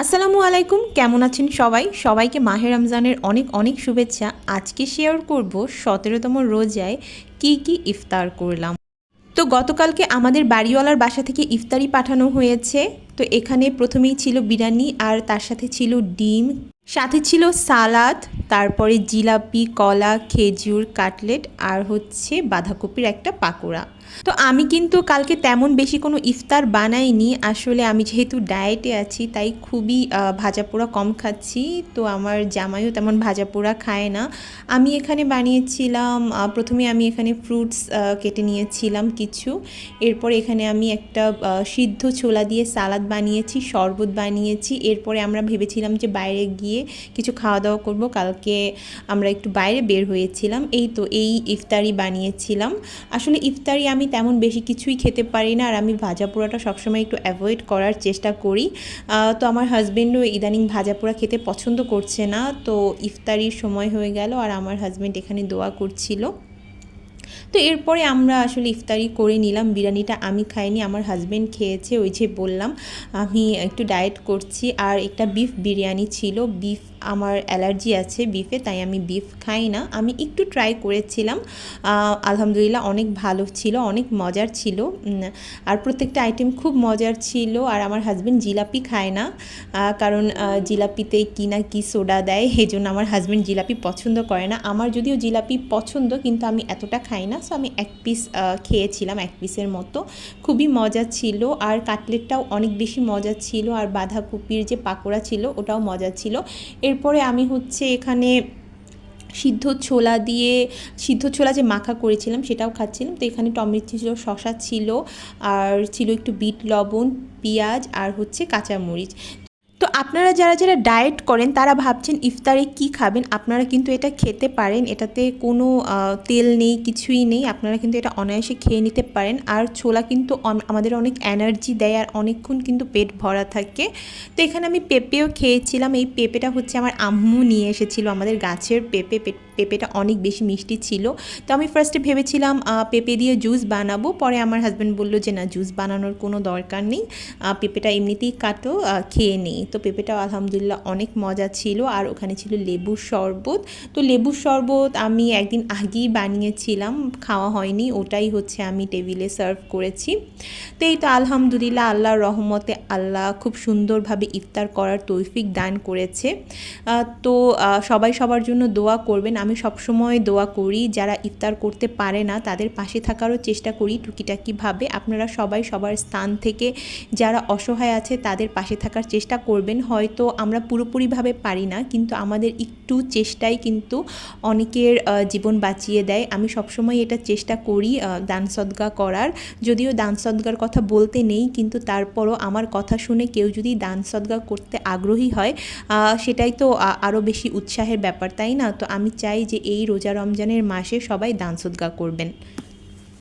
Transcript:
আসসালামু আলাইকুম, কেমন আছেন সবাই? সবাইকে মাহে রমজানের অনেক অনেক শুভেচ্ছা। আজকে শেয়ার করব 17তম রোজায় কি কি ইফতার করলাম। তো গতকালকে আমাদের বাড়িওয়ালার বাসা থেকে ইফতারি পাঠানো হয়েছে। তো এখানে প্রথমেই ছিল বিরিয়ানি আর তার সাথে ছিল ডিম, সাথে ছিল সালাদ, তারপরে জিলাপি, কলা, খেজুর, কাটলেট আর হচ্ছে বাঁধাকপির একটা পাকোড়া। তো আমি কিন্তু কালকে তেমন বেশি কোনো ইফতার বানাইনি। আসলে আমি যেহেতু ডায়েটে আছি তাই খুবই ভাজাপোড়া কম খাচ্ছি। তো আমার জামাইও তেমন ভাজাপোড়া খায় না। আমি এখানে বানিয়েছিলাম, প্রথমে আমি এখানে ফ্রুটস কেটে নিয়েছিলাম কিছু। এরপর এখানে আমি একটা সিদ্ধ ছোলা দিয়ে সালাদ বানিয়েছি, শরবত বানিয়েছি। এরপরে আমরা ভেবেছিলাম যে বাইরে গিয়ে কিছু খাওয়া দাওয়া করব। কালকে আমরা একটু বাইরে বের হয়েছিলাম। এই ইফতারি বানিয়েছিলাম। আসলে ইফতারি আমি তেমন বেশি কিছুই খেতে পারি না, আর আমি ভাজা পোড়াটা সবসময় একটু অ্যাভয়েড করার চেষ্টা করি। তো আমার হাজব্যান্ডও ইদানিং ভাজা পোড়া খেতে পছন্দ করছে না। তো ইফতারির সময় হয়ে গেল আর আমার হাজব্যান্ড এখানে দোয়া করছিল। তো এরপরে আমরা আসলে ইফতারি করে নিলাম। বিরিয়ানিটা আমি খাইনি, আমার হাজব্যান্ড খেয়েছে। ওই যে বললাম আমি একটু ডায়েট করছি। আর একটা বিফ বিরিয়ানি ছিল। বিফ আমার অ্যালার্জি আছে বিফে, তাই আমি বিফ খাই না। আমি একটু ট্রাই করেছিলাম, আলহামদুলিল্লাহ অনেক ভালো ছিল, অনেক মজার ছিল। আর প্রত্যেকটা আইটেম খুব মজার ছিল। আর আমার হাজব্যান্ড জিলাপি খায় না, কারণ জিলাপিতে কি না কি সোডা দেয়, এই জন্য আমার হাজব্যান্ড জিলাপি পছন্দ করে না। আমার যদিও জিলাপি পছন্দ, কিন্তু আমি এতটা খাই না। সো আমি এক পিস খেয়েছিলাম, এক পিসের মতো। খুবই মজা ছিল। আর কাটলেটটাও অনেক বেশি মজা ছিল। আর বাঁধাকপির যে পাকোড়া ছিল ওটাও মজা ছিল। এরপরে আমি হচ্ছে এখানে সিদ্ধ ছোলা যে মাখা করেছিলাম সেটাও খাচ্ছিলাম। তো এখানে টমেটো ছিল, শসা ছিল, আর ছিল একটু বিট লবণ, পেঁয়াজ আর হচ্ছে কাঁচামরিচ। তো আপনারা যারা যারা ডায়েট করেন তারা ভাবছেন ইফতারে কি খাবেন, আপনারা কিন্তু এটা খেতে পারেন। এটাতে কোনো তেল নেই, কিছুই নেই। আপনারা কিন্তু এটা অনায়াসে খেয়ে নিতে পারেন। আর ছোলা কিন্তু আমাদের অনেক এনার্জি দেয়, আর অনেকক্ষণ কিন্তু পেট ভরা থাকে। তো এখানে আমি পেঁপেও খেয়েছিলাম। এই পেঁপেটা হচ্ছে আমার আম্মু নিয়ে এসেছিল, আমাদের গাছের পেঁপেটা অনেক বেশি মিষ্টি ছিল। তো আমি ফার্স্টে ভেবেছিলাম পেঁপে দিয়ে জুস বানাবো। পরে আমার হাজব্যান্ড বলল যে না, জুস বানানোর কোনো দরকার নেই, পেঁপেটা এমনিতেই কাটো, খেয়ে নেই। তো পেঁপেটাও আলহামদুলিল্লাহ অনেক মজা ছিল। আর ওখানে ছিল লেবুর শরবত। তো লেবুর শরবত আমি একদিন আগেই বানিয়েছিলাম, খাওয়া হয়নি, ওটাই হচ্ছে আমি টেবিলে সার্ভ করেছি। তো এই তো আলহামদুলিল্লাহ আল্লাহর রহমতে আল্লাহ খুব সুন্দরভাবে ইফতার করার তৌফিক দান করেছে। তো সবাই সবার জন্য দোয়া করবেন। আমি সবসময় দোয়া করি, যারা ইফতার করতে পারে না তাদের পাশে থাকারও চেষ্টা করি টুকিটাকিভাবে। আপনারা সবাই সবার স্থান থেকে যারা অসহায় আছে তাদের পাশে থাকার চেষ্টা করবেন। হয়তো আমরা পুরোপুরিভাবে পারি না, কিন্তু আমাদের একটু চেষ্টাই কিন্তু অনেকের জীবন বাঁচিয়ে দেয়। আমি সবসময় এটা চেষ্টা করি দান সদকা করার। যদিও দান সদকার কথা বলতে নেই, কিন্তু তারপরও আমার কথা শুনে কেউ যদি দান সদকা করতে আগ্রহী হয়, সেটাই তো আরও বেশি উৎসাহের ব্যাপার, তাই না? তো আমি চাই যে এই রোজা রমজানের মাসে সবাই দান সদকা করবেন।